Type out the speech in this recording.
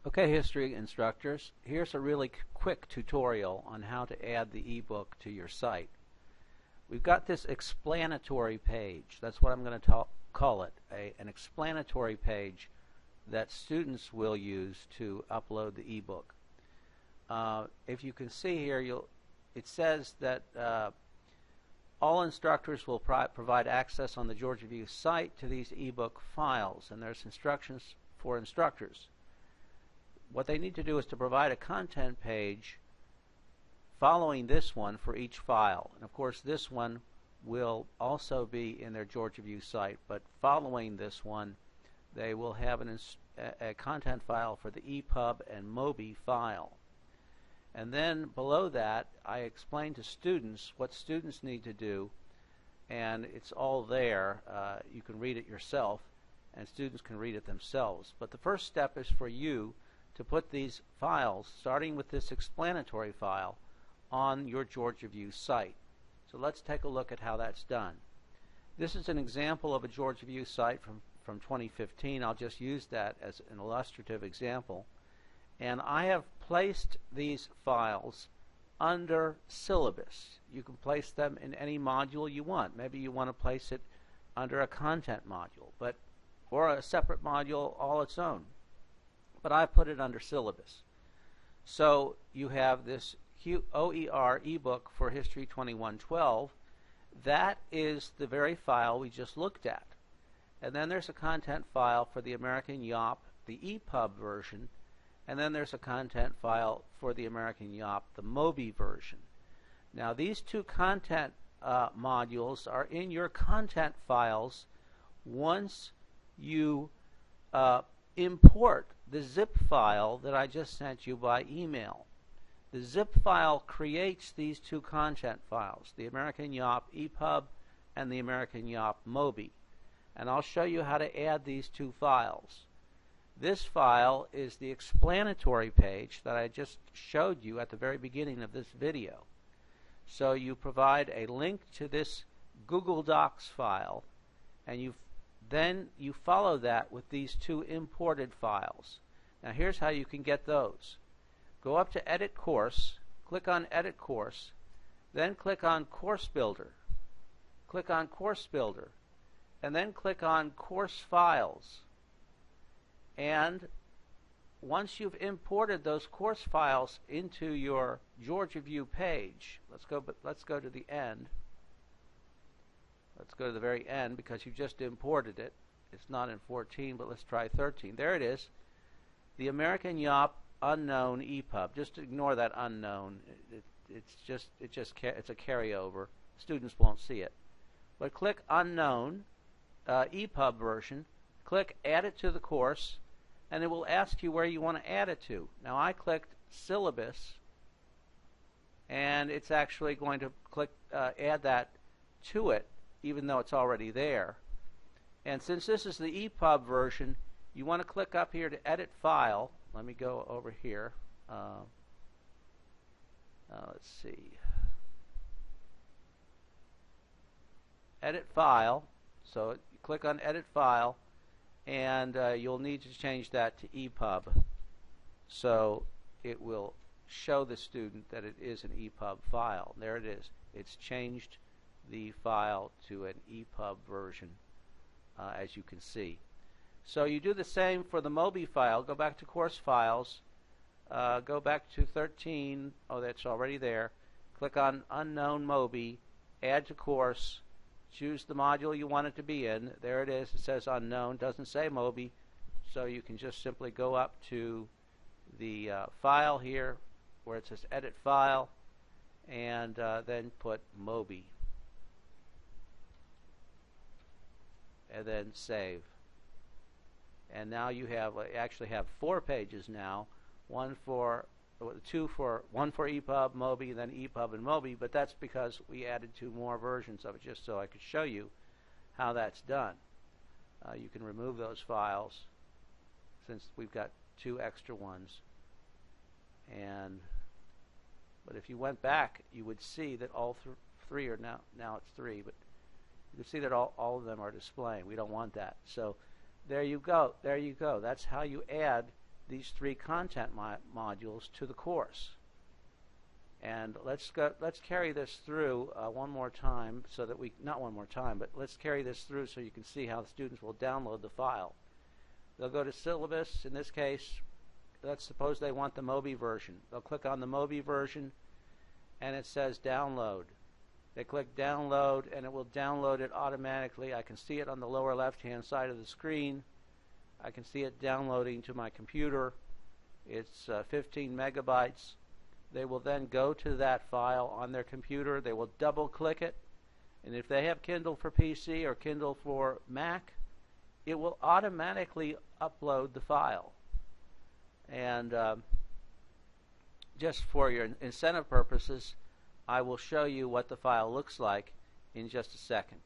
Okay, history instructors, here's a really quick tutorial on how to add the ebook to your site. We've got this explanatory page. That's what I'm going to call it, an explanatory page that students will use to upload the ebook. If you can see here, it says that all instructors will provide access on the GeorgiaView site to these ebook files, and there's instructions for instructors. What they need to do is to provide a content page following this one for each file. And of course this one will also be in their GeorgiaView site, but following this one they will have a content file for the EPUB and MOBI file. And then below that I explain to students what students need to do, and it's all there. You can read it yourself and students can read it themselves. But the first step is for you to put these files, starting with this explanatory file, on your GeorgiaView site. So let's take a look at how that's done. This is an example of a GeorgiaView site from 2015. I'll just use that as an illustrative example. And I have placed these files under syllabus. You can place them in any module you want. Maybe you want to place it under a content module, or a separate module all its own. But I put it under syllabus. So you have this OER ebook for History 2112. That is the very file we just looked at. And then there's a content file for the American Yawp, the EPUB version, and then there's a content file for the American Yawp, the MOBI version. Now these two content modules are in your content files once you import the zip file that I just sent you by email. The zip file creates these two content files, the American Yawp EPUB and the American Yawp MOBI. And I'll show you how to add these two files. This file is the explanatory page that I just showed you at the very beginning of this video. So you provide a link to this Google Docs file, and then you follow that with these two imported files. Now here's how you can get those. Go up to Edit Course, click on Edit Course, then click on Course Builder. Click on Course Builder, and then click on Course Files. And once you've imported those course files into your GeorgiaView page, let's go to the end. Let's go to the very end because you just imported it. It's not in 14, but let's try 13. There it is. The American Yawp unknown EPUB. Just ignore that unknown. It's a carryover. Students won't see it. But click unknown EPUB version. Click add it to the course, and it will ask you where you want to add it to. Now I clicked syllabus, and it's actually going to click add that to it, even though it's already there. And since this is the EPUB version, you want to click up here to edit file. Let me go over here. Let's see. Edit file. So you click on edit file, and you'll need to change that to EPUB. So it will show the student that it is an EPUB file. There it is. It's changed the file to an EPUB version, as you can see. So you do the same for the MOBI file. Go back to Course Files. Go back to 13. Oh, that's already there. Click on Unknown MOBI. Add to Course. Choose the module you want it to be in. There it is. It says Unknown. Doesn't say MOBI. So you can just simply go up to the file here where it says Edit File, and then put MOBI. And then save. And now you have actually have 4 pages now, one for EPUB, MOBI, then EPUB and MOBI, but that's because we added 2 more versions of it just so I could show you how that's done. You can remove those files since we've got 2 extra ones. But if you went back, you would see that all 3 are now it's 3, but you can see that all of them are displaying. We don't want that. So there you go. There you go. That's how you add these 3 content modules to the course. And let's carry this through one more time, so that not one more time, but let's carry this through so you can see how the students will download the file. They'll go to syllabus. In this case, let's suppose they want the Mobi version. They'll click on the Mobi version, and it says download. They click download, and it will download it automatically. I can see it on the lower left-hand side of the screen. I can see it downloading to my computer. It's 15 megabytes. They will then go to that file on their computer. They will double-click it, and if they have Kindle for PC or Kindle for Mac, it will automatically upload the file. And just for your incentive purposes, I will show you what the file looks like in just a second.